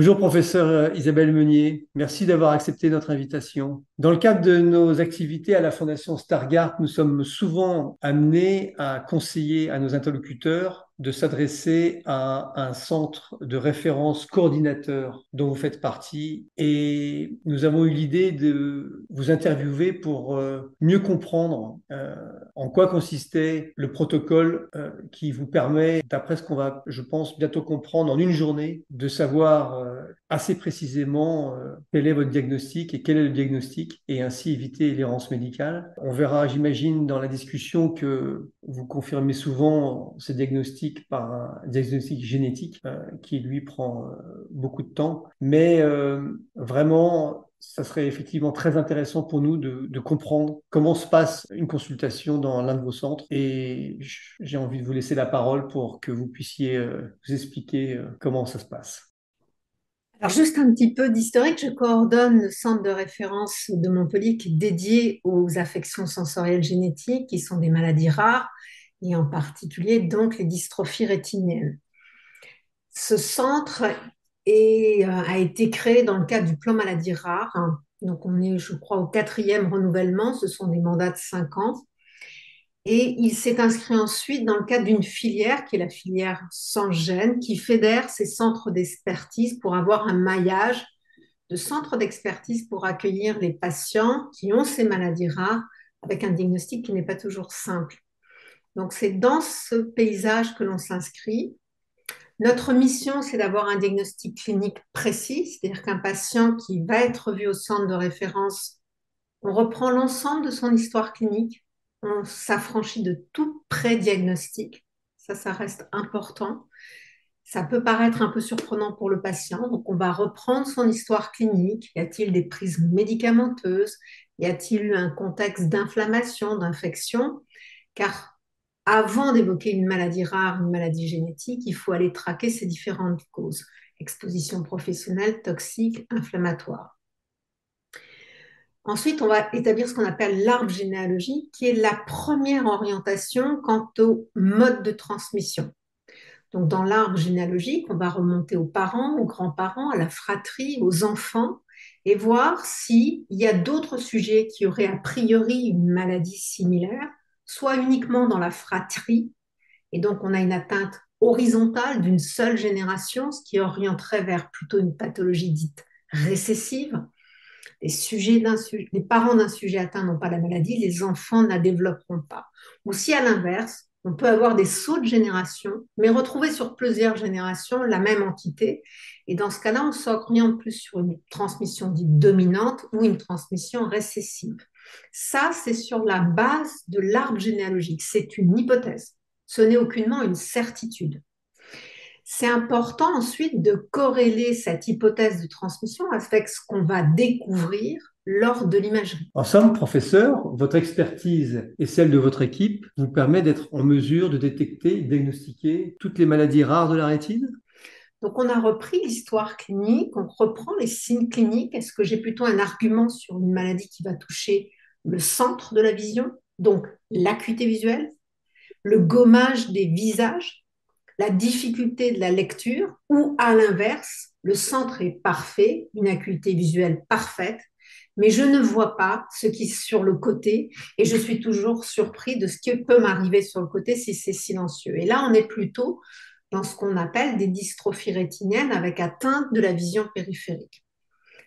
Bonjour, professeur Isabelle Meunier. Merci d'avoir accepté notre invitation. Dans le cadre de nos activités à la Fondation Stargardt, nous sommes souvent amenés à conseiller à nos interlocuteurs de s'adresser à un centre de référence coordinateur dont vous faites partie. Et nous avons eu l'idée de vous interviewer pour mieux comprendre en quoi consistait le protocole qui vous permet, d'après ce qu'on va, je pense, bientôt comprendre en une journée, de savoir assez précisément quel est votre diagnostic et quel est le diagnostic et ainsi éviter l'errance médicale. On verra, j'imagine, dans la discussion que vous confirmez souvent ce diagnostic par un diagnostic génétique qui, lui, prend beaucoup de temps. Mais vraiment, ça serait effectivement très intéressant pour nous de comprendre comment se passe une consultation dans l'un de vos centres. Et j'ai envie de vous laisser la parole pour que vous puissiez vous expliquer comment ça se passe. Alors, juste un petit peu d'historique, je coordonne le centre de référence de Montpellier qui est dédié aux affections sensorielles génétiques, qui sont des maladies rares, et en particulier donc les dystrophies rétiniennes. Ce centre a été créé dans le cadre du plan maladies rares. Donc, on est, je crois, au quatrième renouvellement. Ce sont des mandats de 5 ans. Et il s'est inscrit ensuite dans le cadre d'une filière qui est la filière sans gène, qui fédère ces centres d'expertise pour avoir un maillage de centres d'expertise pour accueillir les patients qui ont ces maladies rares avec un diagnostic qui n'est pas toujours simple. Donc, c'est dans ce paysage que l'on s'inscrit. Notre mission, c'est d'avoir un diagnostic clinique précis, c'est-à-dire qu'un patient qui va être vu au centre de référence, on reprend l'ensemble de son histoire clinique, on s'affranchit de tout pré-diagnostic, ça reste important. Ça peut paraître un peu surprenant pour le patient, donc on va reprendre son histoire clinique. Y a-t-il des prises médicamenteuses? Y a-t-il eu un contexte d'inflammation, d'infection? Car avant d'évoquer une maladie rare, une maladie génétique, il faut aller traquer ces différentes causes. Exposition professionnelle, toxique, inflammatoire. Ensuite, on va établir ce qu'on appelle l'arbre généalogique, qui est la première orientation quant au mode de transmission. Donc, dans l'arbre généalogique, on va remonter aux parents, aux grands-parents, à la fratrie, aux enfants, et voir s'il y a d'autres sujets qui auraient a priori une maladie similaire, soit uniquement dans la fratrie, et donc on a une atteinte horizontale d'une seule génération, ce qui orienterait vers plutôt une pathologie dite récessive. Les parents d'un sujet atteint n'ont pas la maladie, les enfants ne la développeront pas. Ou si à l'inverse, on peut avoir des sauts de génération, mais retrouver sur plusieurs générations la même entité. Et dans ce cas-là, on s'oriente plus sur une transmission dite dominante ou une transmission récessive. Ça, c'est sur la base de l'arbre généalogique. C'est une hypothèse. Ce n'est aucunement une certitude. C'est important ensuite de corréler cette hypothèse de transmission avec ce qu'on va découvrir lors de l'imagerie. En somme, professeur, votre expertise et celle de votre équipe vous permet d'être en mesure de détecter et diagnostiquer toutes les maladies rares de la rétine? Donc, on a repris l'histoire clinique, on reprend les signes cliniques. Est-ce que j'ai plutôt un argument sur une maladie qui va toucher le centre de la vision, donc l'acuité visuelle, le gommage des visages, la difficulté de la lecture, ou à l'inverse, le centre est parfait, une acuité visuelle parfaite, mais je ne vois pas ce qui est sur le côté et je suis toujours surpris de ce qui peut m'arriver sur le côté si c'est silencieux. Et là, on est plutôt dans ce qu'on appelle des dystrophies rétiniennes avec atteinte de la vision périphérique.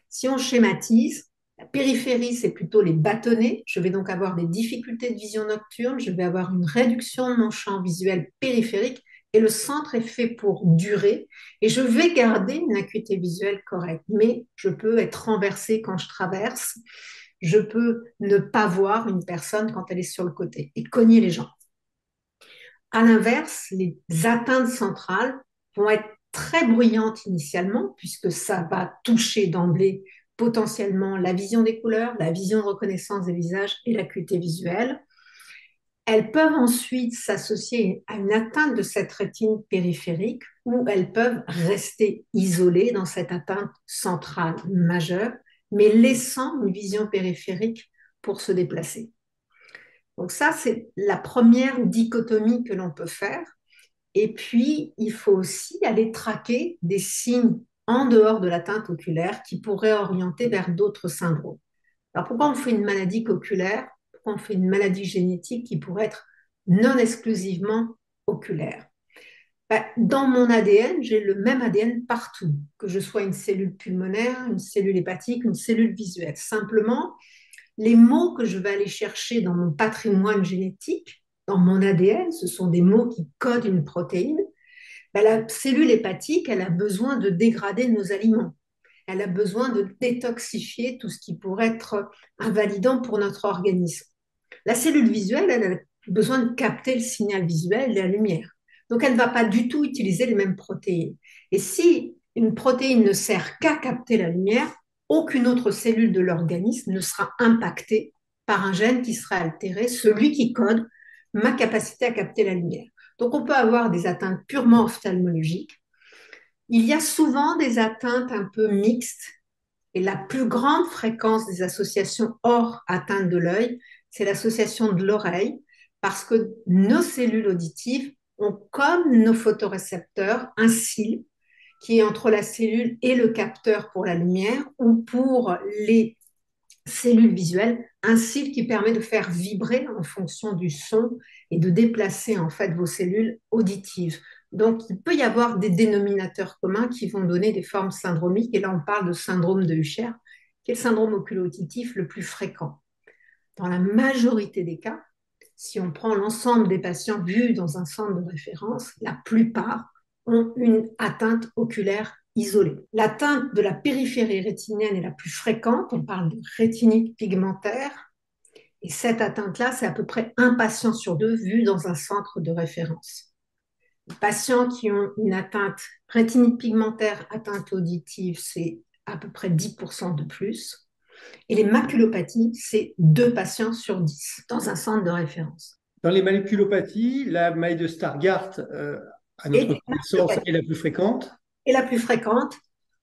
Si on schématise, la périphérie, c'est plutôt les bâtonnets. Je vais donc avoir des difficultés de vision nocturne, je vais avoir une réduction de mon champ visuel périphérique et le centre est fait pour durer et je vais garder une acuité visuelle correcte. Mais je peux être renversé quand je traverse, je peux ne pas voir une personne quand elle est sur le côté et cogner les gens. À l'inverse, les atteintes centrales vont être très bruyantes initialement, puisque ça va toucher d'emblée potentiellement la vision des couleurs, la vision de reconnaissance des visages et l'acuité visuelle. Elles peuvent ensuite s'associer à une atteinte de cette rétine périphérique ou elles peuvent rester isolées dans cette atteinte centrale majeure, mais laissant une vision périphérique pour se déplacer. Donc ça, c'est la première dichotomie que l'on peut faire. Et puis, il faut aussi aller traquer des signes en dehors de l'atteinte oculaire qui pourrait orienter vers d'autres syndromes. Alors pourquoi on fait une maladie oculaire? Pourquoi on fait une maladie génétique qui pourrait être non exclusivement oculaire? Ben, dans mon ADN, j'ai le même ADN partout, que je sois une cellule pulmonaire, une cellule hépatique, une cellule visuelle. Simplement, les mots que je vais aller chercher dans mon patrimoine génétique, dans mon ADN, ce sont des mots qui codent une protéine. Ben, la cellule hépatique, elle a besoin de dégrader nos aliments. Elle a besoin de détoxifier tout ce qui pourrait être invalidant pour notre organisme. La cellule visuelle, elle a besoin de capter le signal visuel de la lumière. Donc, elle ne va pas du tout utiliser les mêmes protéines. Et si une protéine ne sert qu'à capter la lumière, aucune autre cellule de l'organisme ne sera impactée par un gène qui sera altéré, celui qui code ma capacité à capter la lumière. Donc, on peut avoir des atteintes purement ophtalmologiques. Il y a souvent des atteintes un peu mixtes et la plus grande fréquence des associations hors atteinte de l'œil, c'est l'association de l'oreille, parce que nos cellules auditives ont, comme nos photorécepteurs, un cil qui est entre la cellule et le capteur pour la lumière, ou pour les cellules visuelles, un cil qui permet de faire vibrer en fonction du son et de déplacer en fait vos cellules auditives. Donc, il peut y avoir des dénominateurs communs qui vont donner des formes syndromiques. Et là, on parle de syndrome de Usher, qui est le syndrome oculo-auditif le plus fréquent. Dans la majorité des cas, si on prend l'ensemble des patients vus dans un centre de référence, la plupart ont une atteinte oculaire isolée. L'atteinte de la périphérie rétinienne est la plus fréquente. On parle de rétinite pigmentaire. Et cette atteinte-là, c'est à peu près un patient sur deux vu dans un centre de référence. Les patients qui ont une atteinte rétinite pigmentaire, atteinte auditive, c'est à peu près 10% de plus. Et les maculopathies, c'est 2 patients sur 10 dans un centre de référence. Dans les maculopathies, la maille de Stargardt, à notre connaissance, est la plus fréquente. Et la plus fréquente.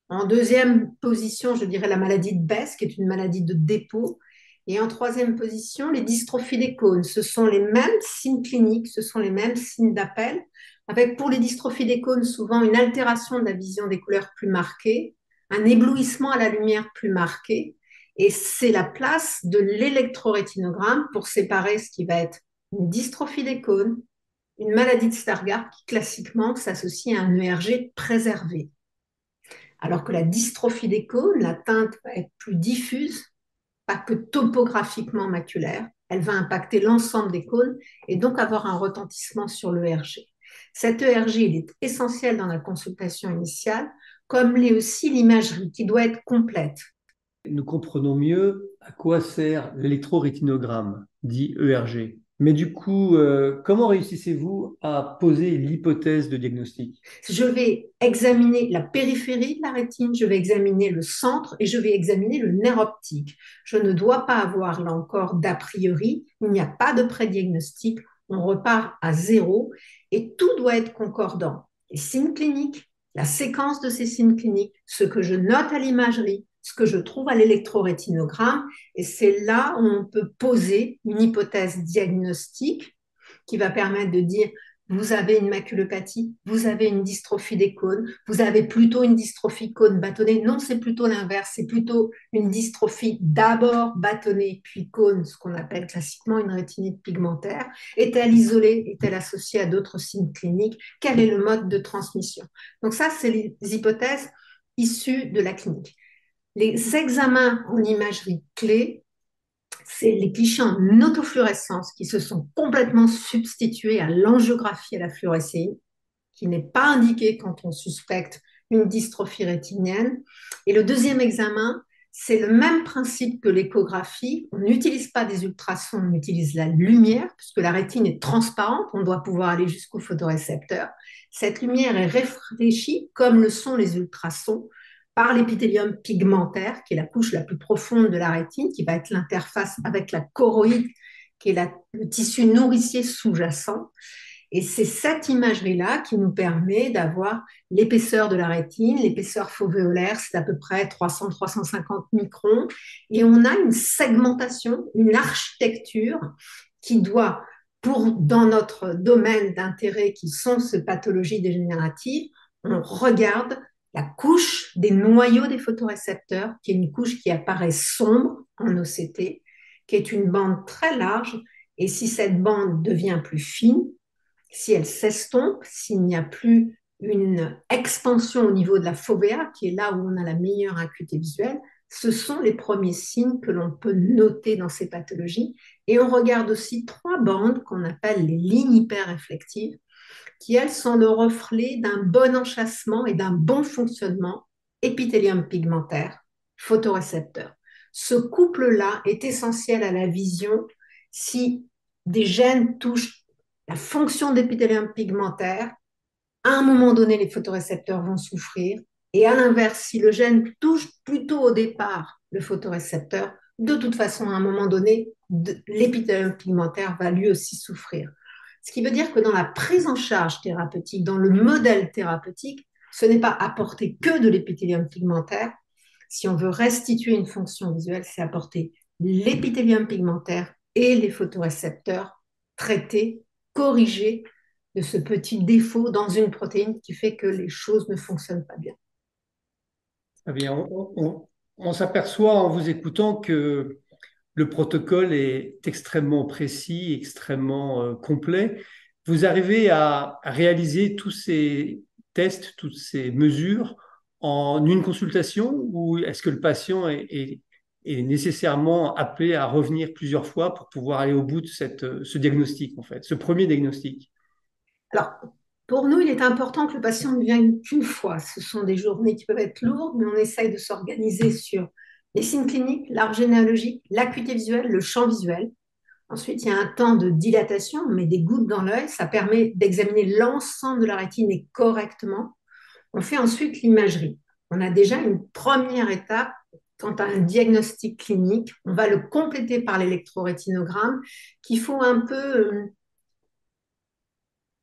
En deuxième position, je dirais la maladie de Best, qui est une maladie de dépôt. Et en troisième position, les dystrophies des cônes. Ce sont les mêmes signes cliniques, ce sont les mêmes signes d'appel, avec pour les dystrophies des cônes souvent une altération de la vision des couleurs plus marquée, un éblouissement à la lumière plus marqué. Et c'est la place de l'électrorétinogramme pour séparer ce qui va être une dystrophie des cônes, une maladie de Stargardt qui classiquement s'associe à un ERG préservé. Alors que la dystrophie des cônes, l'atteinte va être plus diffuse, pas que topographiquement maculaire, elle va impacter l'ensemble des cônes et donc avoir un retentissement sur l'ERG. Cet ERG, il est essentiel dans la consultation initiale, comme l'est aussi l'imagerie qui doit être complète. Nous comprenons mieux à quoi sert l'électrorétinogramme, dit ERG. Mais du coup, comment réussissez-vous à poser l'hypothèse de diagnostic? Je vais examiner la périphérie de la rétine, je vais examiner le centre et je vais examiner le nerf optique. Je ne dois pas avoir là encore d'a priori, il n'y a pas de prédiagnostic, on repart à zéro et tout doit être concordant. Les signes cliniques, la séquence de ces signes cliniques, ce que je note à l'imagerie, ce que je trouve à l'électrorétinogramme, et c'est là où on peut poser une hypothèse diagnostique qui va permettre de dire vous avez une maculopathie, vous avez une dystrophie des cônes, vous avez plutôt une dystrophie cône bâtonnée. Non, c'est plutôt l'inverse, c'est plutôt une dystrophie d'abord bâtonnée, puis cône, ce qu'on appelle classiquement une rétinite pigmentaire. Est-elle isolée? Est-elle associée à d'autres signes cliniques? Quel est le mode de transmission? Donc ça, c'est les hypothèses issues de la clinique. Les examens en imagerie clés, c'est les clichés en autofluorescence qui se sont complètement substitués à l'angiographie à la fluorescéine, qui n'est pas indiquée quand on suspecte une dystrophie rétinienne. Et le deuxième examen, c'est le même principe que l'échographie. On n'utilise pas des ultrasons, on utilise la lumière, puisque la rétine est transparente, on doit pouvoir aller jusqu'au photorécepteur. Cette lumière est réfléchie, comme le sont les ultrasons, par l'épithélium pigmentaire, qui est la couche la plus profonde de la rétine, qui va être l'interface avec la choroïde, qui est le tissu nourricier sous-jacent. Et c'est cette imagerie-là qui nous permet d'avoir l'épaisseur de la rétine. L'épaisseur fovéolaire, c'est à peu près 300-350 microns. Et on a une segmentation, une architecture qui doit, dans notre domaine d'intérêt qui sont ces pathologies dégénératives, on regarde la couche des noyaux des photorécepteurs, qui est une couche qui apparaît sombre en OCT, qui est une bande très large. Et si cette bande devient plus fine, si elle s'estompe, s'il n'y a plus une expansion au niveau de la fovea, qui est là où on a la meilleure acuité visuelle, ce sont les premiers signes que l'on peut noter dans ces pathologies. Et on regarde aussi trois bandes qu'on appelle les lignes hyperréflectives, qui, elles, sont le reflet d'un bon enchâssement et d'un bon fonctionnement épithélium pigmentaire, photorécepteur. Ce couple-là est essentiel à la vision si des gènes touchent la fonction d'épithélium pigmentaire. À un moment donné, les photorécepteurs vont souffrir. Et à l'inverse, si le gène touche plutôt au départ le photorécepteur, de toute façon, à un moment donné, l'épithélium pigmentaire va lui aussi souffrir. Ce qui veut dire que dans la prise en charge thérapeutique, dans le modèle thérapeutique, ce n'est pas apporter que de l'épithélium pigmentaire. Si on veut restituer une fonction visuelle, c'est apporter l'épithélium pigmentaire et les photorécepteurs traités, corrigés de ce petit défaut dans une protéine qui fait que les choses ne fonctionnent pas bien. Eh bien, on s'aperçoit en vous écoutant que le protocole est extrêmement précis, extrêmement complet. Vous arrivez à réaliser tous ces tests, toutes ces mesures en une consultation ou est-ce que le patient est nécessairement appelé à revenir plusieurs fois pour pouvoir aller au bout de ce diagnostic, en fait, ce premier diagnostic? Alors, pour nous, il est important que le patient ne vienne qu'une fois. Ce sont des journées qui peuvent être lourdes, mais on essaye de s'organiser sur les signes cliniques, l'arbre généalogique, l'acuité visuelle, le champ visuel. Ensuite, il y a un temps de dilatation, on met des gouttes dans l'œil, ça permet d'examiner l'ensemble de la rétine et correctement. On fait ensuite l'imagerie. On a déjà une première étape quant à un diagnostic clinique. On va le compléter par l'électrorétinogramme qu'il faut un peu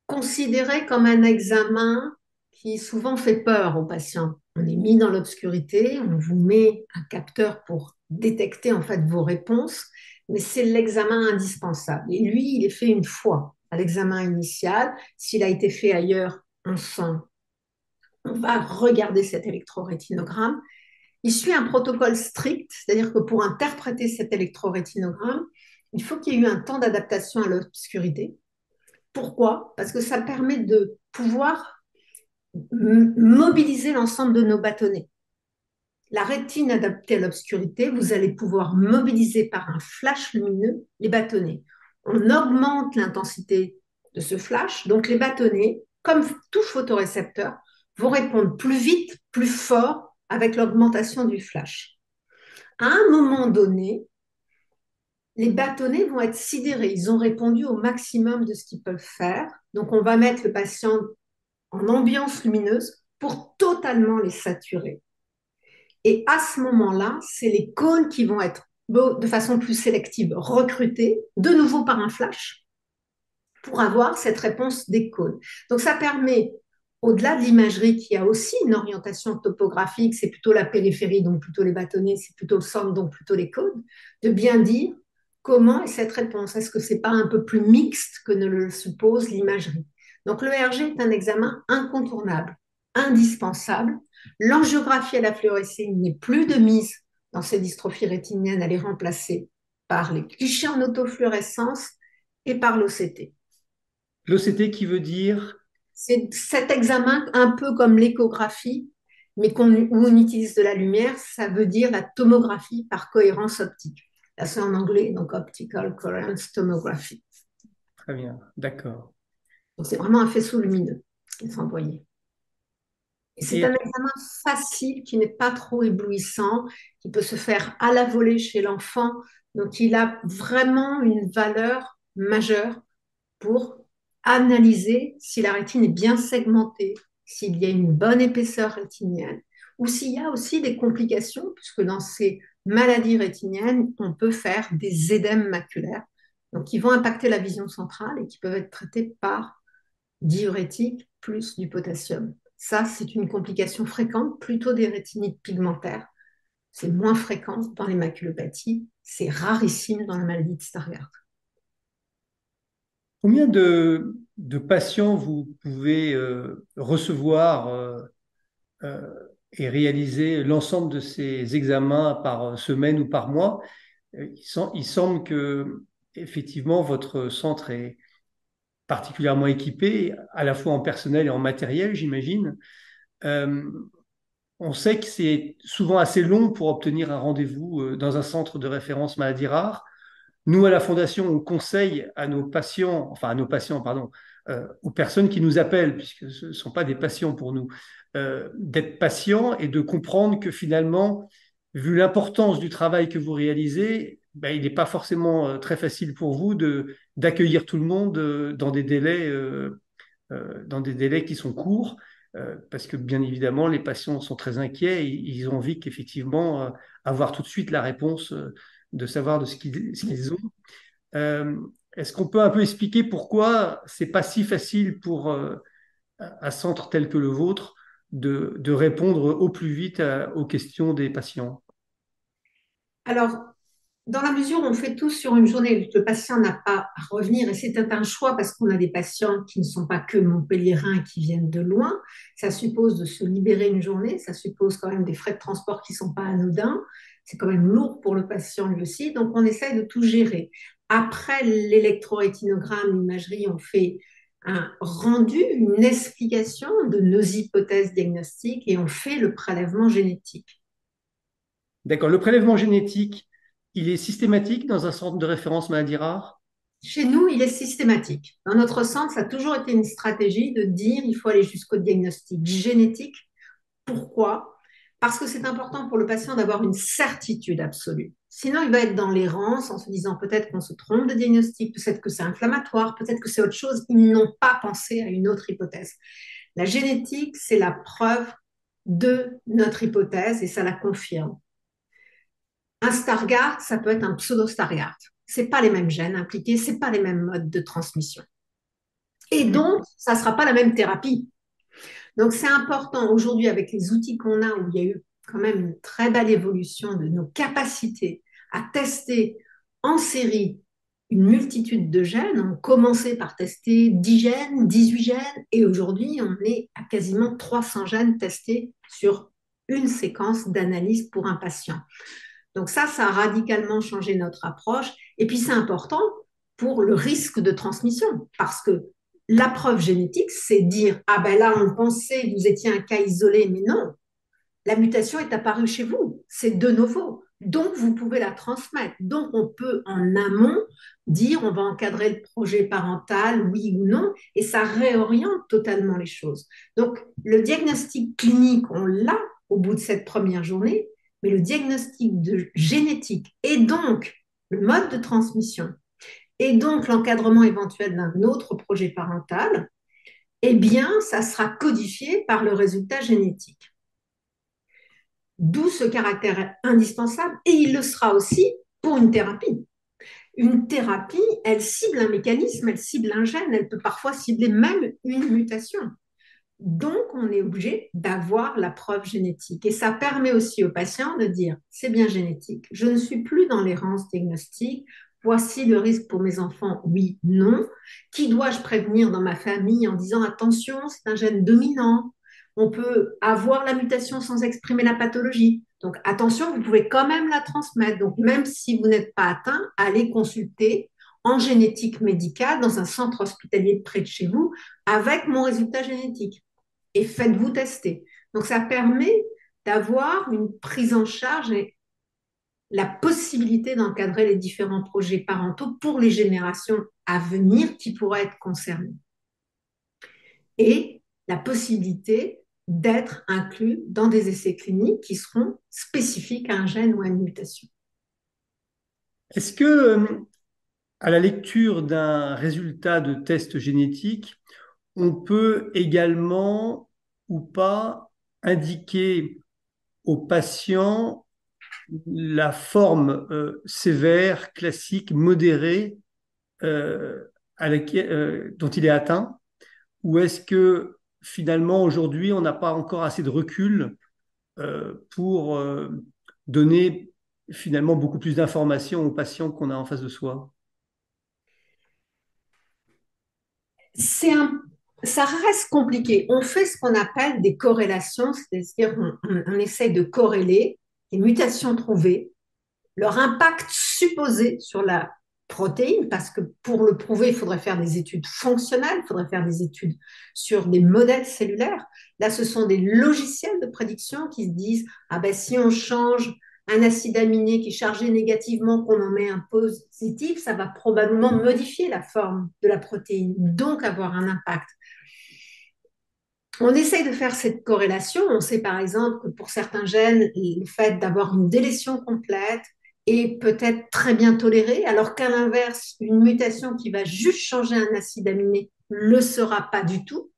considéré comme un examen qui souvent fait peur aux patients. On est mis dans l'obscurité, on vous met un capteur pour détecter en fait vos réponses, mais c'est l'examen indispensable. Et lui, il est fait une fois à l'examen initial. S'il a été fait ailleurs, on va regarder cet électrorétinogramme. Il suit un protocole strict, c'est-à-dire que pour interpréter cet électrorétinogramme, il faut qu'il y ait eu un temps d'adaptation à l'obscurité. Pourquoi? Parce que ça permet de pouvoir mobiliser l'ensemble de nos bâtonnets. La rétine adaptée à l'obscurité, vous allez pouvoir mobiliser par un flash lumineux les bâtonnets. On augmente l'intensité de ce flash, donc les bâtonnets, comme tout photorécepteur, vont répondre plus vite, plus fort avec l'augmentation du flash. À un moment donné, les bâtonnets vont être sidérés. Ils ont répondu au maximum de ce qu'ils peuvent faire. Donc, on va mettre le patient en ambiance lumineuse pour totalement les saturer. Et à ce moment-là, c'est les cônes qui vont être de façon plus sélective recrutés, de nouveau par un flash, pour avoir cette réponse des cônes. Donc ça permet, au-delà de l'imagerie qui a aussi une orientation topographique, c'est plutôt la périphérie, donc plutôt les bâtonnets, c'est plutôt le centre, donc plutôt les cônes, de bien dire comment est cette réponse. Est-ce que c'est pas un peu plus mixte que ne le suppose l'imagerie? Donc le RG est un examen incontournable, indispensable. L'angiographie à la fluorescine n'est plus de mise dans ces dystrophies rétiniennes, elle est remplacée par les clichés en autofluorescence et par l'OCT. L'OCT qui veut dire, C'est cet examen un peu comme l'échographie, mais où on utilise de la lumière, ça veut dire la tomographie par cohérence optique. Là, c'est en anglais, donc Optical Coherence Tomography. très bien, d'accord. Donc, c'est vraiment un faisceau lumineux qui est envoyé. Et c'est Et un examen facile qui n'est pas trop éblouissant, qui peut se faire à la volée chez l'enfant. Donc, il a vraiment une valeur majeure pour analyser si la rétine est bien segmentée, s'il y a une bonne épaisseur rétinienne, ou s'il y a aussi des complications, puisque dans ces maladies rétiniennes, on peut faire des édèmes maculaires, donc qui vont impacter la vision centrale et qui peuvent être traités par diurétique plus du potassium. Ça, c'est une complication fréquente, plutôt des rétinites pigmentaires. C'est moins fréquent dans les maculopathies, c'est rarissime dans la maladie de Stargardt. combien de patients vous pouvez recevoir euh, et réaliser l'ensemble de ces examens par semaine ou par mois, il semble que effectivement votre centre est particulièrement équipé, à la fois en personnel et en matériel, j'imagine. Euh, on sait que c'est souvent assez long pour obtenir un rendez-vous dans un centre de référence maladie rare. Nous, à la Fondation, on conseille à nos patients, enfin à nos patients, pardon, aux personnes qui nous appellent, puisque ce ne sont pas des patients pour nous, d'être patients et de comprendre que finalement, vu l'importance du travail que vous réalisez, ben, il n'est pas forcément très facile pour vous d'accueillir tout le monde dans des délais qui sont courts, parce que bien évidemment, les patients sont très inquiets et ils ont envie qu'effectivement, avoir tout de suite la réponse, de savoir de ce qu'ils ont. Euh, Est-ce qu'on peut un peu expliquer pourquoi c'est pas si facile pour un centre tel que le vôtre de répondre au plus vite aux questions des patients? Alors, dans la mesure où on fait tout sur une journée, le patient n'a pas à revenir, et c'était un choix parce qu'on a des patients qui ne sont pas que montpelliérains, qui viennent de loin, ça suppose de se libérer une journée, ça suppose quand même des frais de transport qui ne sont pas anodins, c'est quand même lourd pour le patient lui aussi, donc on essaie de tout gérer. Après l'électrorétinogramme, l'imagerie, on fait un rendu, une explication de nos hypothèses diagnostiques et on fait le prélèvement génétique. D'accord. Le prélèvement génétique, il est systématique dans un centre de référence maladie rare? Chez nous, il est systématique. Dans notre centre, ça a toujours été une stratégie de dire il faut aller jusqu'au diagnostic génétique. Pourquoi? Parce que c'est important pour le patient d'avoir une certitude absolue. Sinon, il va être dans l'errance en se disant peut-être qu'on se trompe de diagnostic, peut-être que c'est inflammatoire, peut-être que c'est autre chose. Ils n'ont pas pensé à une autre hypothèse. La génétique, c'est la preuve de notre hypothèse et ça la confirme. Un Stargardt, ça peut être un pseudo-Stargardt. C'est pas les mêmes gènes impliqués, c'est pas les mêmes modes de transmission. Et donc, ça ne sera pas la même thérapie. Donc, c'est important aujourd'hui avec les outils qu'on a, où il y a eu quand même une très belle évolution de nos capacités à tester en série une multitude de gènes. On commençait par tester 10 gènes, 18 gènes, et aujourd'hui, on est à quasiment 300 gènes testés sur une séquence d'analyse pour un patient. Donc ça a radicalement changé notre approche. Et puis, c'est important pour le risque de transmission, parce que la preuve génétique, c'est dire, ah ben là, on pensait que vous étiez un cas isolé, mais non, la mutation est apparue chez vous, c'est de nouveau. Donc, vous pouvez la transmettre. Donc, on peut en amont dire, on va encadrer le projet parental, oui ou non, et ça réoriente totalement les choses. Donc, le diagnostic clinique, on l'a au bout de cette première journée, mais le diagnostic de génétique et donc le mode de transmission et donc l'encadrement éventuel d'un autre projet parental, eh bien, ça sera codifié par le résultat génétique. D'où ce caractère indispensable, et il le sera aussi pour une thérapie. Une thérapie, elle cible un mécanisme, elle cible un gène, elle peut parfois cibler même une mutation. Donc, on est obligé d'avoir la preuve génétique. Et ça permet aussi aux patients de dire, c'est bien génétique, je ne suis plus dans l'errance diagnostique, voici le risque pour mes enfants, oui, non. Qui dois-je prévenir dans ma famille en disant, attention, c'est un gène dominant, on peut avoir la mutation sans exprimer la pathologie. Donc, attention, vous pouvez quand même la transmettre. Donc, même si vous n'êtes pas atteint, allez consulter en génétique médicale dans un centre hospitalier près de chez vous avec mon résultat génétique et faites-vous tester. Donc, ça permet d'avoir une prise en charge et la possibilité d'encadrer les différents projets parentaux pour les générations à venir qui pourraient être concernées. Et la possibilité d'être inclus dans des essais cliniques qui seront spécifiques à un gène ou à une mutation. Est-ce que, à la lecture d'un résultat de test génétique, on peut également ou pas indiquer aux patients la forme sévère, classique, modérée dont il est atteint? Ou est-ce que finalement aujourd'hui on n'a pas encore assez de recul pour donner finalement beaucoup plus d'informations aux patients qu'on a en face de soi? C'est un Ça reste compliqué. On fait ce qu'on appelle des corrélations, c'est-à-dire on essaye de corréler les mutations trouvées, leur impact supposé sur la protéine, parce que pour le prouver, il faudrait faire des études fonctionnelles, il faudrait faire des études sur des modèles cellulaires. Là, ce sont des logiciels de prédiction qui se disent, ah ben si on change un acide aminé qui est chargé négativement, qu'on en met un positif, ça va probablement modifier la forme de la protéine, donc avoir un impact. On essaye de faire cette corrélation. On sait par exemple que pour certains gènes, le fait d'avoir une délétion complète est peut-être très bien toléré, alors qu'à l'inverse, une mutation qui va juste changer un acide aminé ne le sera pas du tout.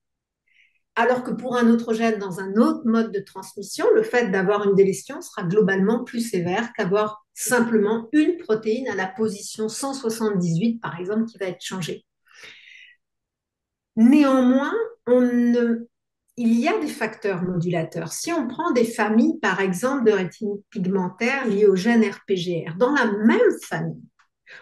Alors que pour un autre gène dans un autre mode de transmission, le fait d'avoir une délétion sera globalement plus sévère qu'avoir simplement une protéine à la position 178, par exemple, qui va être changée. Néanmoins, il y a des facteurs modulateurs. Si on prend des familles, par exemple, de rétinite pigmentaire liées au gène RPGR, dans la même famille,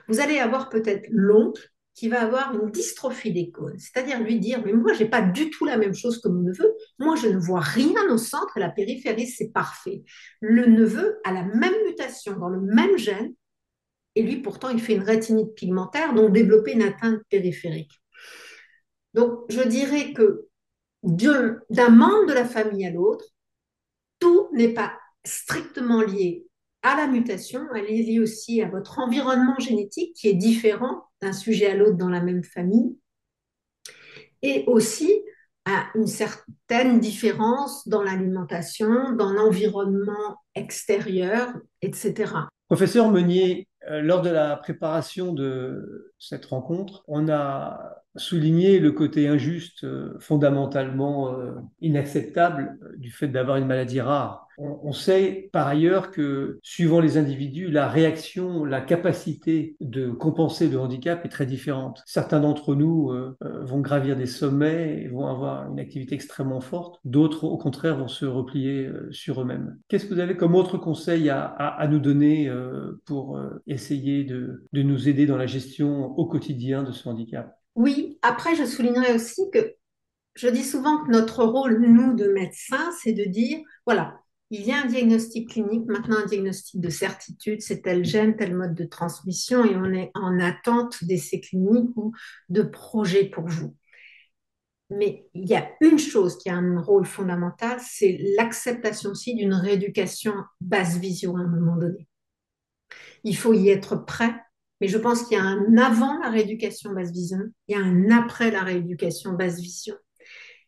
vous allez avoir peut-être l'oncle qui va avoir une dystrophie des cônes, c'est-à-dire lui dire, mais moi, je n'ai pas du tout la même chose que mon neveu, moi, je ne vois rien au centre et la périphérie, c'est parfait. Le neveu a la même mutation dans le même gène, et lui, pourtant, il fait une rétinite pigmentaire, donc développer une atteinte périphérique. Donc, je dirais que d'un membre de la famille à l'autre, tout n'est pas strictement lié à la mutation, elle est liée aussi à votre environnement génétique qui est différent d'un sujet à l'autre dans la même famille et aussi à une certaine différence dans l'alimentation, dans l'environnement extérieur, etc. Professeur Meunier, lors de la préparation de cette rencontre, on a souligné le côté injuste, fondamentalement inacceptable du fait d'avoir une maladie rare. On sait par ailleurs que suivant les individus, la réaction, la capacité de compenser le handicap est très différente. Certains d'entre nous vont gravir des sommets et vont avoir une activité extrêmement forte. D'autres, au contraire, vont se replier sur eux-mêmes. Qu'est-ce que vous avez comme autre conseil à nous donner pour essayer de nous aider dans la gestion au quotidien de ce handicap? Oui, après, je soulignerai aussi que je dis souvent que notre rôle, nous, de médecins, c'est de dire, voilà, il y a un diagnostic clinique, maintenant un diagnostic de certitude, c'est tel gène, tel mode de transmission, et on est en attente d'essais cliniques ou de projets pour vous. Mais il y a une chose qui a un rôle fondamental, c'est l'acceptation aussi d'une rééducation basse vision à un moment donné. Il faut y être prêt, mais je pense qu'il y a un avant la rééducation basse vision, il y a un après la rééducation basse vision.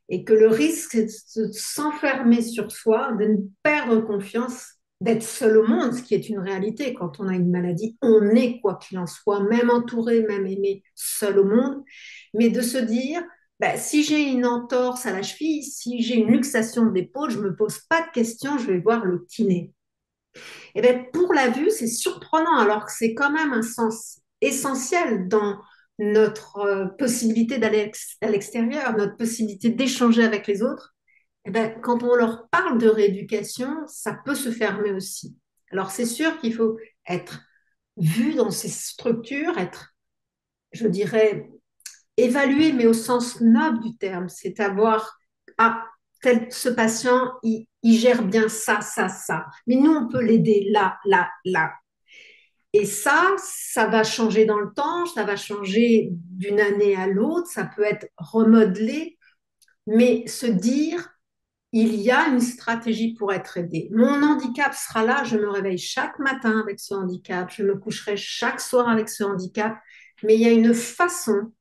Et que le risque, c'est de s'enfermer sur soi, de ne perdre confiance, d'être seul au monde, ce qui est une réalité. Quand on a une maladie, on est, quoi qu'il en soit, même entouré, même aimé, seul au monde. Mais de se dire, bah, si j'ai une entorse à la cheville, si j'ai une luxation de l'épaule, je ne me pose pas de questions, je vais voir le kiné. Et bien, pour la vue, c'est surprenant, alors que c'est quand même un sens essentiel dans notre possibilité d'aller à l'extérieur, notre possibilité d'échanger avec les autres. Et bien, quand on leur parle de rééducation, ça peut se fermer aussi. Alors, c'est sûr qu'il faut être vu dans ces structures, être, je dirais, évalué, mais au sens noble du terme, c'est avoir, ah, ce patient, il gère bien ça, ça, ça. Mais nous, on peut l'aider là, là, là. Et ça va changer dans le temps, ça va changer d'une année à l'autre, ça peut être remodelé, mais se dire, il y a une stratégie pour être aidé. Mon handicap sera là, je me réveille chaque matin avec ce handicap, je me coucherai chaque soir avec ce handicap, mais il y a une façon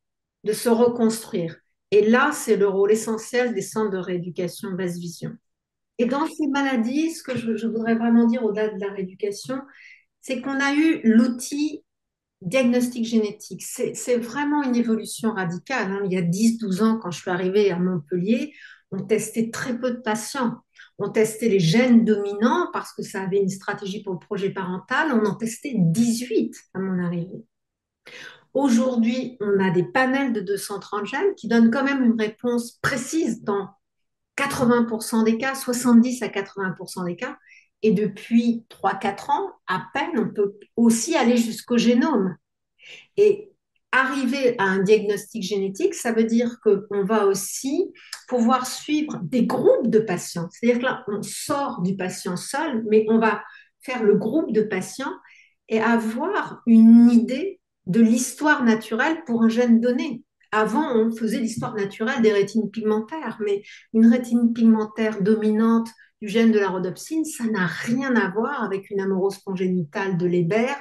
de se reconstruire. Et là, c'est le rôle essentiel des centres de rééducation basse vision. Et dans ces maladies, ce que je voudrais vraiment dire au-delà de la rééducation, c'est qu'on a eu l'outil diagnostic génétique. C'est vraiment une évolution radicale, hein. Il y a 10-12 ans, quand je suis arrivée à Montpellier, on testait très peu de patients. On testait les gènes dominants parce que ça avait une stratégie pour le projet parental. On en testait 18 à mon arrivée. Aujourd'hui, on a des panels de 230 gènes qui donnent quand même une réponse précise dans 80% des cas, 70 à 80% des cas. Et depuis 3-4 ans, à peine, on peut aussi aller jusqu'au génome. Et arriver à un diagnostic génétique, ça veut dire qu'on va aussi pouvoir suivre des groupes de patients. C'est-à-dire que là, on sort du patient seul, mais on va faire le groupe de patients et avoir une idée de l'histoire naturelle pour un gène donné. Avant, on faisait l'histoire naturelle des rétines pigmentaires, mais une rétine pigmentaire dominante du gène de la rhodopsine, ça n'a rien à voir avec une amorose congénitale de Leber,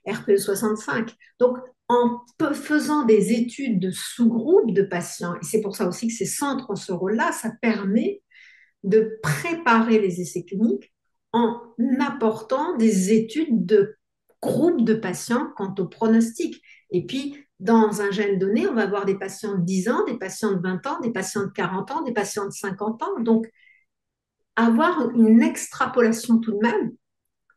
RPE65. Donc, en faisant des études de sous-groupes de patients, et c'est pour ça aussi que ces centres ont ce rôle-là, ça permet de préparer les essais cliniques en apportant des études de groupes de patients quant au pronostic. Et puis, dans un gène donné, on va avoir des patients de 10 ans, des patients de 20 ans, des patients de 40 ans, des patients de 50 ans. Donc, avoir une extrapolation tout de même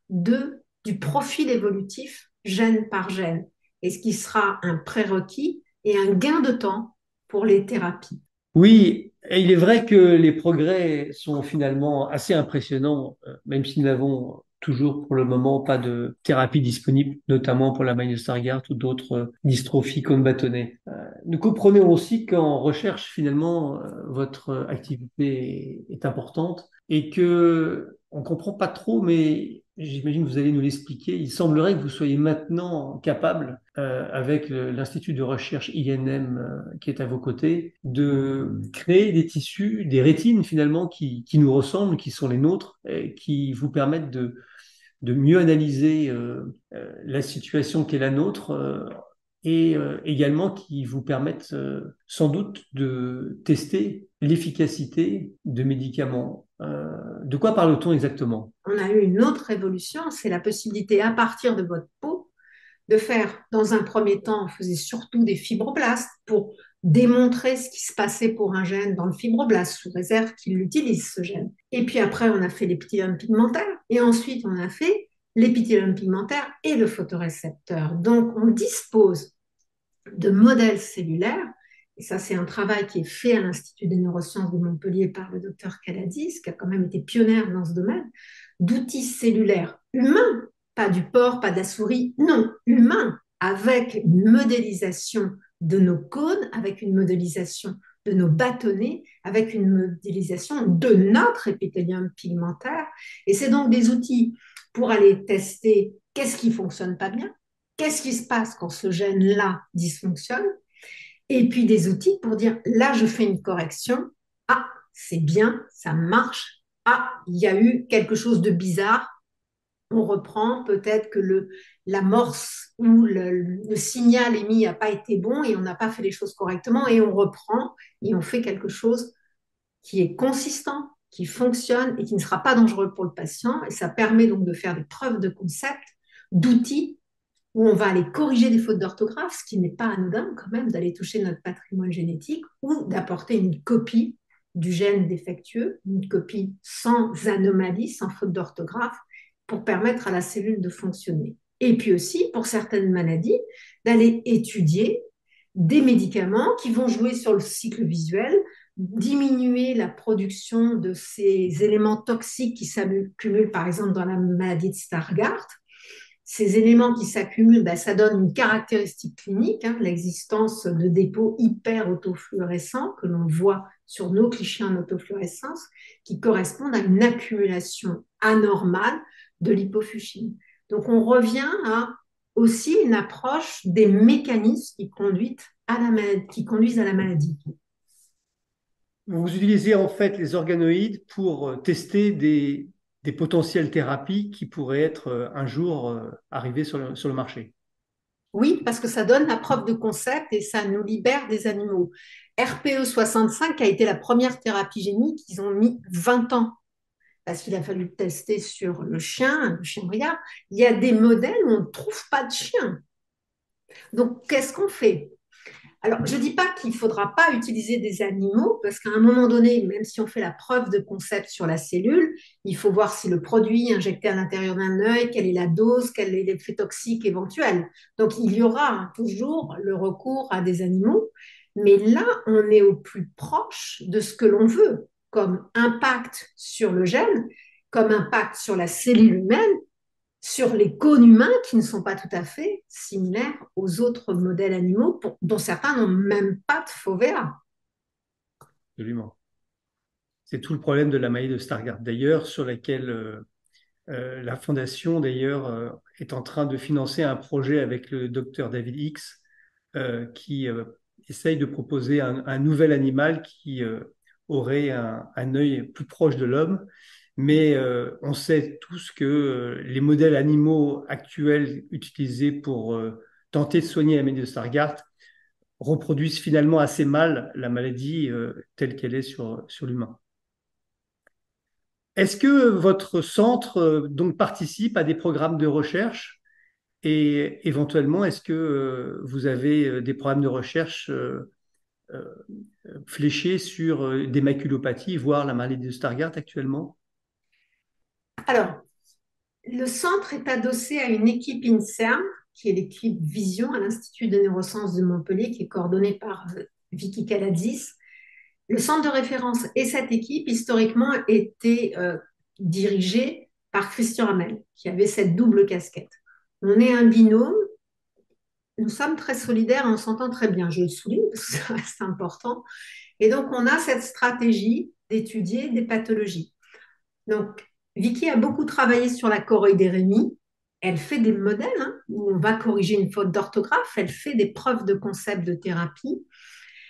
du profil évolutif gène par gène, et ce qui sera un prérequis et un gain de temps pour les thérapies. Oui, et il est vrai que les progrès sont finalement assez impressionnants, même si nous n'avons toujours pour le moment pas de thérapie disponible, notamment pour la Stargardt ou d'autres dystrophies comme bâtonnet. Nous comprenons aussi qu'en recherche, finalement, votre activité est importante et que on comprend pas trop, mais j'imagine que vous allez nous l'expliquer. Il semblerait que vous soyez maintenant capable, avec l'Institut de recherche INM qui est à vos côtés, de créer des tissus, des rétines finalement qui nous ressemblent, qui sont les nôtres, et qui vous permettent de mieux analyser la situation qui est la nôtre et également qui vous permettent sans doute de tester l'efficacité de médicaments. De quoi parle-t-on exactement? On a eu une autre révolution, c'est la possibilité à partir de votre peau de faire, dans un premier temps, on faisait surtout des fibroblastes pour démontrer ce qui se passait pour un gène dans le fibroblaste, sous réserve qu'il utilise ce gène. Et puis après, on a fait l'épithélium pigmentaire, et ensuite, on a fait l'épithélium pigmentaire et le photorécepteur. Donc, on dispose de modèles cellulaires, et ça, c'est un travail qui est fait à l'Institut des neurosciences de Montpellier par le docteur Caladis, qui a quand même été pionnière dans ce domaine, d'outils cellulaires humains, pas du porc, pas de la souris, non, humains, avec une modélisation de nos cônes, avec une modélisation de nos bâtonnets, avec une modélisation de notre épithélium pigmentaire. Et c'est donc des outils pour aller tester qu'est-ce qui fonctionne pas bien, qu'est-ce qui se passe quand ce gène-là dysfonctionne, et puis des outils pour dire, là, je fais une correction, ah, c'est bien, ça marche, ah, il y a eu quelque chose de bizarre, on reprend, peut-être que l'amorce ou le signal émis n'a pas été bon et on n'a pas fait les choses correctement, et on reprend et on fait quelque chose qui est consistant, qui fonctionne et qui ne sera pas dangereux pour le patient. Et ça permet donc de faire des preuves de concept, d'outils où on va aller corriger des fautes d'orthographe, ce qui n'est pas anodin quand même d'aller toucher notre patrimoine génétique, ou d'apporter une copie du gène défectueux, une copie sans anomalie, sans faute d'orthographe, pour permettre à la cellule de fonctionner. Et puis aussi, pour certaines maladies, d'aller étudier des médicaments qui vont jouer sur le cycle visuel, diminuer la production de ces éléments toxiques qui s'accumulent par exemple dans la maladie de Stargardt. Ces éléments qui s'accumulent, ben, ça donne une caractéristique clinique, hein, l'existence de dépôts hyper autofluorescents que l'on voit sur nos clichés en autofluorescence, qui correspondent à une accumulation anormale de l'hypofuscine. Donc on revient à aussi une approche des mécanismes qui conduisent à la maladie. Vous utilisez en fait les organoïdes pour tester des potentielles thérapies qui pourraient être un jour arrivées sur le marché. Oui, parce que ça donne la preuve de concept et ça nous libère des animaux. RPE65 a été la première thérapie génique, ils ont mis 20 ans parce qu'il a fallu le tester sur le chien briard. Il y a des modèles où on ne trouve pas de chien. Donc, qu'est-ce qu'on fait? Alors, je ne dis pas qu'il ne faudra pas utiliser des animaux, parce qu'à un moment donné, même si on fait la preuve de concept sur la cellule, il faut voir si le produit injecté à l'intérieur d'un œil, quelle est la dose, quel est l'effet toxique éventuel. Donc, il y aura toujours le recours à des animaux, mais là, on est au plus proche de ce que l'on veut, comme impact sur le gène, comme impact sur la cellule humaine, sur les cônes humains qui ne sont pas tout à fait similaires aux autres modèles animaux, dont certains n'ont même pas de fovea. Absolument. C'est tout le problème de la maladie de Stargardt, d'ailleurs, sur laquelle la fondation, d'ailleurs, est en train de financer un projet avec le docteur David Hicks qui essaye de proposer un nouvel animal qui aurait un œil plus proche de l'homme. Mais on sait tous que les modèles animaux actuels utilisés pour tenter de soigner la maladie de Stargardt reproduisent finalement assez mal la maladie telle qu'elle est sur l'humain. Est-ce que votre centre donc participe à des programmes de recherche et éventuellement est-ce que vous avez des programmes de recherche euh, fléchés sur des maculopathies, voire la maladie de Stargardt actuellement? Alors, le centre est adossé à une équipe INSERM, qui est l'équipe Vision à l'Institut de neurosciences de Montpellier, qui est coordonnée par Vicky Caladzis. Le centre de référence et cette équipe, historiquement, étaient dirigés par Christian Hamel, qui avait cette double casquette. On est un binôme, nous sommes très solidaires et on s'entend très bien, je le souligne parce que c'est important. Et donc, on a cette stratégie d'étudier des pathologies. Donc, Vicky a beaucoup travaillé sur la choroïdérémie. Elle fait des modèles hein, où on va corriger une faute d'orthographe. Elle fait des preuves de concept de thérapie.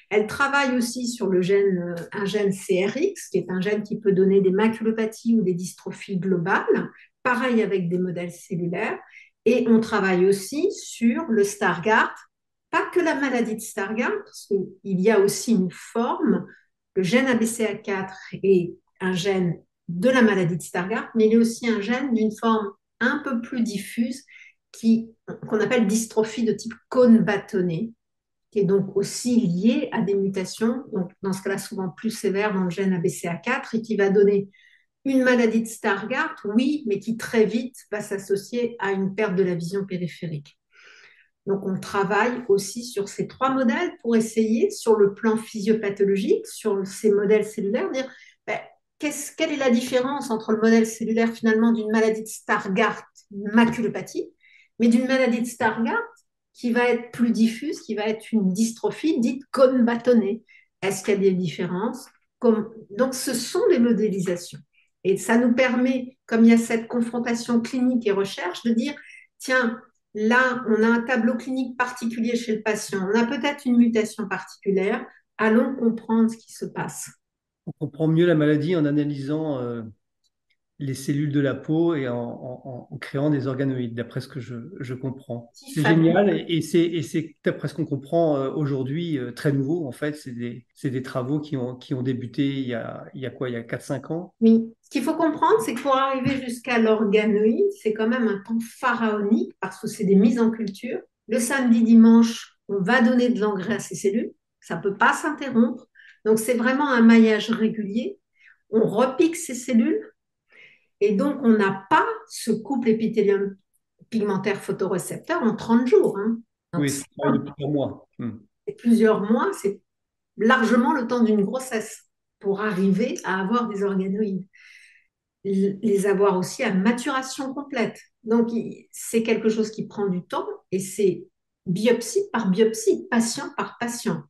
Elle travaille aussi sur un gène CRX, qui est un gène qui peut donner des maculopathies ou des dystrophies globales. Pareil avec des modèles cellulaires. Et on travaille aussi sur le Stargardt, pas que la maladie de Stargardt, parce qu'il y a aussi une forme, le gène ABCA4 est un gène de la maladie de Stargardt, mais il est aussi un gène d'une forme un peu plus diffuse qu'on appelle dystrophie de type cône bâtonnet, qui est donc aussi liée à des mutations, donc dans ce cas-là souvent plus sévères dans le gène ABCA4 et qui va donner une maladie de Stargardt, oui, mais qui très vite va s'associer à une perte de la vision périphérique. Donc, on travaille aussi sur ces trois modèles pour essayer, sur le plan physiopathologique, sur ces modèles cellulaires, dire ben, quelle est la différence entre le modèle cellulaire finalement d'une maladie de Stargardt, maculopathie, mais d'une maladie de Stargardt qui va être plus diffuse, qui va être une dystrophie dite cône bâtonnet. Est-ce qu'il y a des différences? Donc, ce sont des modélisations. Et ça nous permet, comme il y a cette confrontation clinique et recherche, de dire, tiens, là, on a un tableau clinique particulier chez le patient, on a peut-être une mutation particulière, allons comprendre ce qui se passe. On comprend mieux la maladie en analysant les cellules de la peau et en créant des organoïdes, d'après ce que je comprends. C'est Tiffany. génial et c'est, d'après ce qu'on comprend aujourd'hui, très nouveau. En fait, c'est des travaux qui ont débuté il y a quoi, il y a 4 5 ans? Oui. Ce qu'il faut comprendre, c'est que pour arriver jusqu'à l'organoïde, c'est quand même un temps pharaonique parce que c'est des mises en culture. Le samedi, dimanche, on va donner de l'engrais à ces cellules. Ça ne peut pas s'interrompre. Donc, c'est vraiment un maillage régulier. On repique ces cellules et donc on n'a pas ce couple épithélium pigmentaire photorécepteur en 30 jours. Hein. Donc, Oui, ça travaille depuis 3 mois. c'est plusieurs mois, c'est largement le temps d'une grossesse pour arriver à avoir des organoïdes. Les avoir aussi à maturation complète. Donc, c'est quelque chose qui prend du temps et c'est biopsie par biopsie, patient par patient.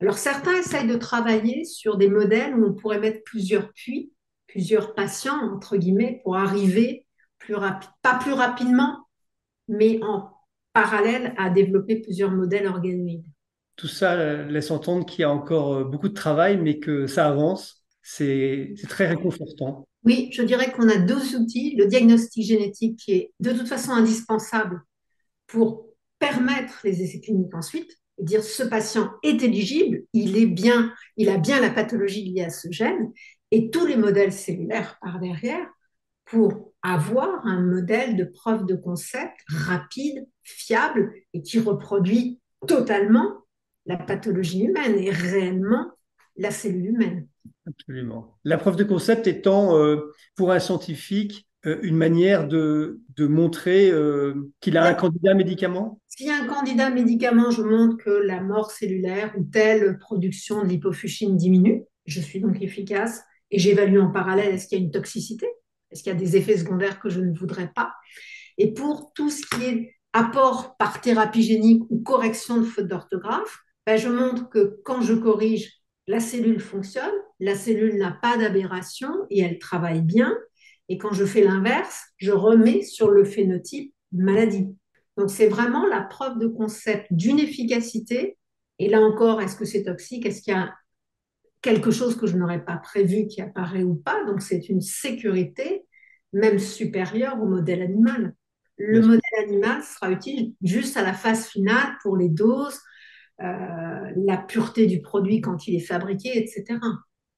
Alors, certains essayent de travailler sur des modèles où on pourrait mettre plusieurs puits, plusieurs patients, entre guillemets, pour arriver pas plus rapidement, mais en parallèle à développer plusieurs modèles organoïdes. Tout ça laisse entendre qu'il y a encore beaucoup de travail, mais que ça avance. C'est très réconfortant. Oui, je dirais qu'on a deux outils, le diagnostic génétique qui est de toute façon indispensable pour permettre les essais cliniques ensuite, et dire ce patient est éligible, il a bien la pathologie liée à ce gène, et tous les modèles cellulaires par derrière pour avoir un modèle de preuve de concept rapide, fiable et qui reproduit totalement la pathologie humaine et réellement la cellule humaine. Absolument. La preuve de concept étant, pour un scientifique, une manière de montrer qu'il a un candidat médicament? S'il y a un candidat médicament, je montre que la mort cellulaire ou telle production de l'hypofuscine diminue. Je suis donc efficace et j'évalue en parallèle est-ce qu'il y a une toxicité, est-ce qu'il y a des effets secondaires que je ne voudrais pas. Et pour tout ce qui est apport par thérapie génique ou correction de fautes d'orthographe, ben, je montre que quand je corrige, la cellule fonctionne, la cellule n'a pas d'aberration et elle travaille bien. Et quand je fais l'inverse, je remets sur le phénotype maladie. Donc, c'est vraiment la preuve de concept d'une efficacité. Et là encore, est-ce que c'est toxique? Est-ce qu'il y a quelque chose que je n'aurais pas prévu qui apparaît ou pas? Donc, c'est une sécurité même supérieure au modèle animal. Le Bien sûr. modèle animal sera utile juste à la phase finale pour les doses, la pureté du produit quand il est fabriqué, etc.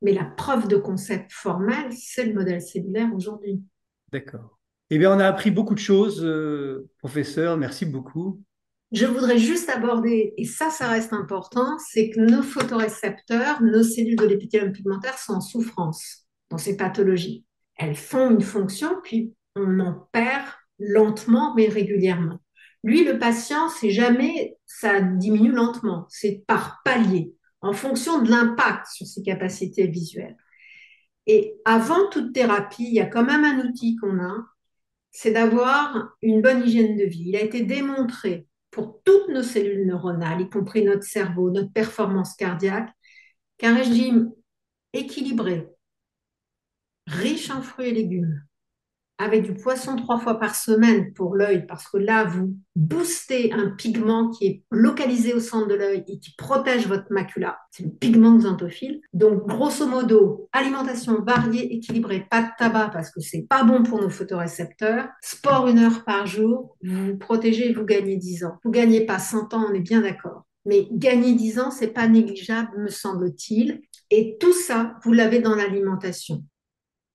Mais la preuve de concept formelle, c'est le modèle cellulaire aujourd'hui. D'accord. Eh bien, on a appris beaucoup de choses, professeur. Merci beaucoup. Je voudrais juste aborder, et ça reste important, c'est que nos photorécepteurs, nos cellules de l'épithélium pigmentaire sont en souffrance dans ces pathologies. Elles font une fonction, puis on en perd lentement mais régulièrement. Lui, le patient, c'est jamais ça diminue lentement, c'est par palier, en fonction de l'impact sur ses capacités visuelles. Et avant toute thérapie, il y a quand même un outil qu'on a, c'est d'avoir une bonne hygiène de vie. Il a été démontré pour toutes nos cellules neuronales, y compris notre cerveau, notre performance cardiaque, qu'un régime équilibré, riche en fruits et légumes, avec du poisson 3 fois par semaine pour l'œil, parce que là, vous boostez un pigment qui est localisé au centre de l'œil et qui protège votre macula. C'est le pigment xanthophile. Donc, grosso modo, alimentation variée, équilibrée, pas de tabac parce que c'est pas bon pour nos photorécepteurs. Sport 1 heure par jour, vous vous protégez et vous gagnez 10 ans. Vous gagnez pas 100 ans, on est bien d'accord. Mais gagner 10 ans, c'est pas négligeable, me semble-t-il. Et tout ça, vous l'avez dans l'alimentation.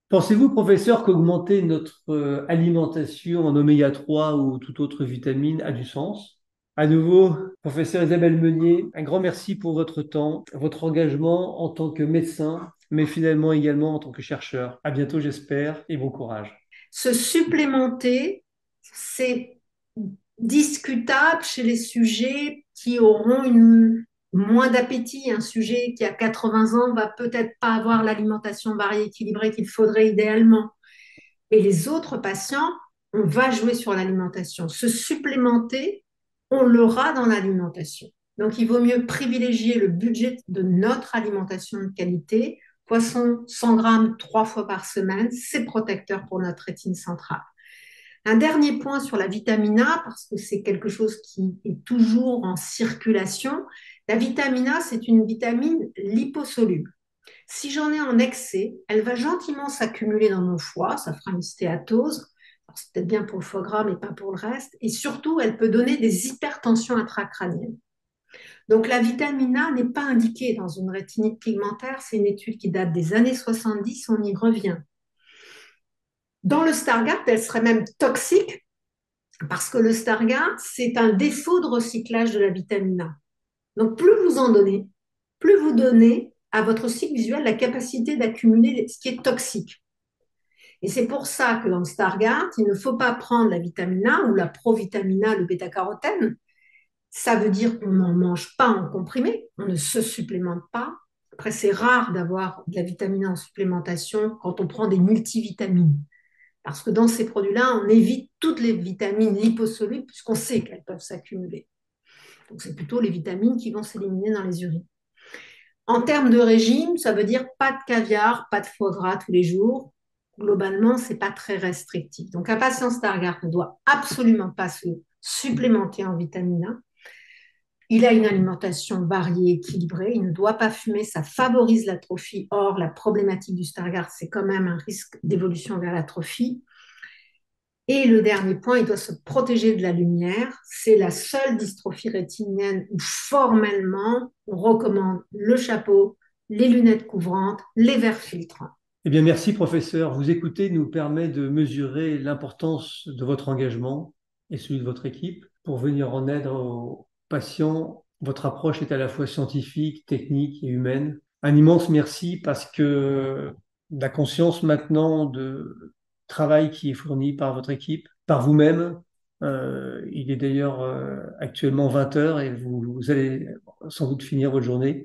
Pensez-vous, professeur, qu'augmenter notre alimentation en oméga 3 ou toute autre vitamine a du sens? À nouveau, professeur Isabelle Meunier, un grand merci pour votre temps, votre engagement en tant que médecin, mais finalement également en tant que chercheur. À bientôt, j'espère, et bon courage. Se supplémenter, c'est discutable chez les sujets qui auront moins d'appétit. Un sujet qui a 80 ans va peut-être pas avoir l'alimentation variée équilibrée qu'il faudrait idéalement. Et les autres patients, on va jouer sur l'alimentation. Se supplémenter, on l'aura dans l'alimentation. Donc, il vaut mieux privilégier le budget de notre alimentation de qualité. Poisson 100 grammes 3 fois par semaine, c'est protecteur pour notre rétine centrale. Un dernier point sur la vitamine A, parce que c'est quelque chose qui est toujours en circulation. La vitamine A, c'est une vitamine liposoluble. Si j'en ai en excès, elle va gentiment s'accumuler dans mon foie, ça fera une stéatose. C'est peut-être bien pour le foie gras, mais pas pour le reste. Et surtout, elle peut donner des hypertensions intracrâniennes. Donc la vitamine A n'est pas indiquée dans une rétinite pigmentaire. C'est une étude qui date des années 70, on y revient. Dans le Stargardt, elle serait même toxique parce que le Stargardt, c'est un défaut de recyclage de la vitamine A. Donc plus vous en donnez, plus vous donnez à votre cycle visuel la capacité d'accumuler ce qui est toxique. Et c'est pour ça que dans le Stargardt, il ne faut pas prendre la vitamine A ou la provitamine A, le bêta-carotène. Ça veut dire qu'on n'en mange pas en comprimé, on ne se supplémente pas. Après, c'est rare d'avoir de la vitamine A en supplémentation quand on prend des multivitamines. Parce que dans ces produits-là, on évite toutes les vitamines liposolubles puisqu'on sait qu'elles peuvent s'accumuler. Donc, c'est plutôt les vitamines qui vont s'éliminer dans les urines. En termes de régime, ça veut dire pas de caviar, pas de foie gras tous les jours. Globalement, c'est pas très restrictif. Donc, un patient Stargardt ne doit absolument pas se supplémenter en vitamine A. Il a une alimentation variée, équilibrée. Il ne doit pas fumer, ça favorise l'atrophie. Or, la problématique du Stargardt, c'est quand même un risque d'évolution vers l'atrophie. Et le dernier point, il doit se protéger de la lumière. C'est la seule dystrophie rétinienne où formellement on recommande le chapeau, les lunettes couvrantes, les verres filtrants. Eh bien, merci, professeur. Vous écouter nous permet de mesurer l'importance de votre engagement et celui de votre équipe pour venir en aide aux patients. Votre approche est à la fois scientifique, technique et humaine. Un immense merci parce que la conscience maintenant de travail qui est fourni par votre équipe, par vous-même, il est d'ailleurs actuellement 20 heures et vous allez sans doute finir votre journée.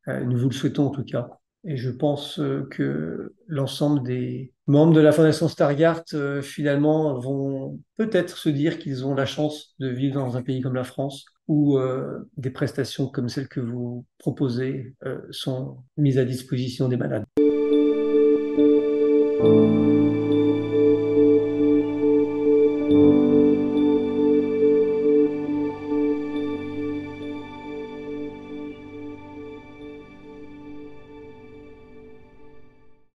Nous vous le souhaitons en tout cas. Et je pense que l'ensemble des membres de la Fondation Stargardt, finalement, vont peut-être se dire qu'ils ont la chance de vivre dans un pays comme la France, où des prestations comme celles que vous proposez sont mises à disposition des malades.